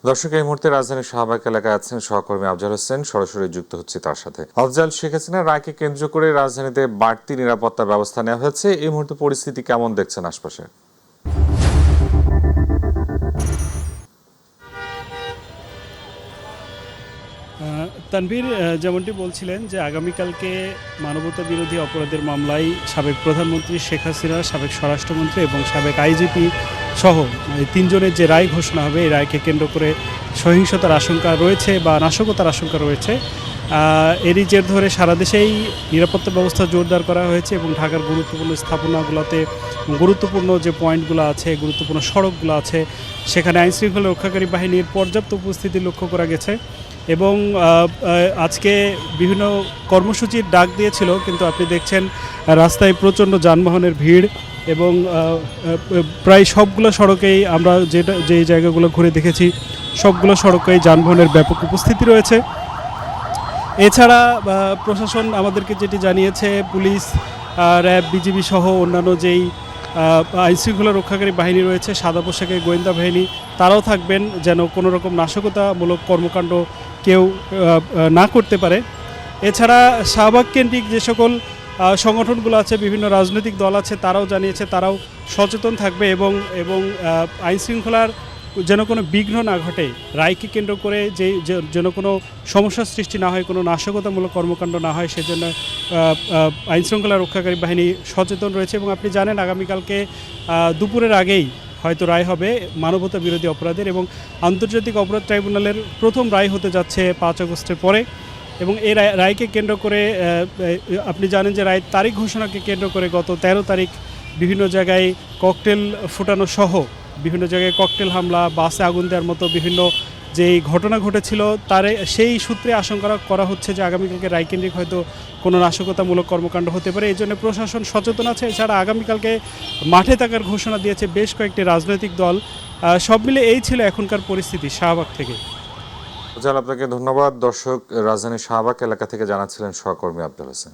দর্শক, এই মুহূর্তে রাজধানীর শাহবাগ এলাকায় আছেন সহকর্মী আফজাল হোসেন। সরাসরি যুক্ত হচ্ছে তার সাথে। আফজাল, শেখ হাসিনার রায়কে কেন্দ্র করে রাজধানীতে বাড়তি নিরাপত্তা ব্যবস্থা নেওয়া হয়েছে। এই মুহূর্তে পরিস্থিতি কেমন দেখছেন আশপাশে? তানভীর, যেমনটি বলছিলেন যে আগামীকালকে মানবতা বিরোধী অপরাধের মামলায় সাবেক প্রধানমন্ত্রী শেখ হাসিনা, সাবেক স্বরাষ্ট্রমন্ত্রী এবং সাবেক আইজিপি সহ এই তিনজনের যে রায় ঘোষণা হবে, এই রায়কে কেন্দ্র করে সহিংসতার আশঙ্কা রয়েছে বা নাশকতার আশঙ্কা রয়েছে। এরই জের ধরে সারা দেশেই নিরাপত্তা ব্যবস্থা জোরদার করা হয়েছে এবং ঢাকার গুরুত্বপূর্ণ স্থাপনাগুলোতে গুরুত্বপূর্ণ যে পয়েন্টগুলো আছে, গুরুত্বপূর্ণ সড়কগুলো আছে, সেখানে আইনশৃঙ্খলা রক্ষাকারী বাহিনীর পর্যাপ্ত উপস্থিতি লক্ষ্য করা গেছে। এবং আজকে বিভিন্ন কর্মসূচির ডাক দিয়েছিল, কিন্তু আপনি দেখছেন রাস্তায় প্রচণ্ড যানবাহনের ভিড় এবং প্রায় সবগুলো সড়কেই আমরা যে জায়গাগুলো ঘুরে দেখেছি, সবগুলো সড়কেই যানবাহনের ব্যাপক উপস্থিতি রয়েছে। এছাড়া প্রশাসন আমাদেরকে যেটি জানিয়েছে, পুলিশ, র্যাব, বিজিবি সহ অন্যান্য যেই আইনশৃঙ্খলা রক্ষাকারী বাহিনী রয়েছে, সাদা পোশাকের গোয়েন্দা বাহিনী, তারাও থাকবেন যেন কোনো রকম নাশকতামূলক কর্মকাণ্ড কেউ না করতে পারে। এছাড়া শাহবাগ কেন্দ্রিক যে সকল সংগঠনগুলো আছে, বিভিন্ন রাজনৈতিক দল আছে, তারাও জানিয়েছে তারাও সচেতন থাকবে এবং আইনশৃঙ্খলার যেন কোনো বিঘ্ন না ঘটে, রায়কে কেন্দ্র করে যেন কোনো সমস্যার সৃষ্টি না হয়, কোনো নাশকতামূলক কর্মকাণ্ড না হয়, সেজন্য আইনশৃঙ্খলা রক্ষাকারী বাহিনী সচেতন রয়েছে। এবং আপনি জানেন আগামীকালকে দুপুরের আগেই হয়তো রায় হবে মানবতা বিরোধী অপরাধের, এবং আন্তর্জাতিক অপরাধ ট্রাইব্যুনালের প্রথম রায় হতে যাচ্ছে 5 আগস্টের পরে। এবং এই রায়কে কেন্দ্র করে আপনি জানেন যে রায়ের তারিখ ঘোষণাকে কেন্দ্র করে গত 13 তারিখ বিভিন্ন জায়গায় ককটেল ফোটানো সহ বিভিন্ন জায়গায় ককটেল হামলা, বাসে আগুন দেওয়ার মতো বিভিন্ন যেই ঘটনা ঘটেছিল, তার সেই সূত্রে আশঙ্কা করা হচ্ছে যে আগামীকালকে রায়কেন্দ্রিক হয়তো কোনো নাশকতামূলক কর্মকাণ্ড হতে পারে। এই জন্য প্রশাসন সচেতন আছে। এছাড়া আগামীকালকে মাঠে থাকার ঘোষণা দিয়েছে বেশ কয়েকটি রাজনৈতিক দল। সব মিলে এই ছিল এখনকার পরিস্থিতি শাহবাগ থেকে। আফজাল, আপনাকে ধন্যবাদ। দর্শক, রাজধানীর শাহবাগ এলাকা থেকে জানাচ্ছিলেন সহকর্মী আফজাল হোসেন।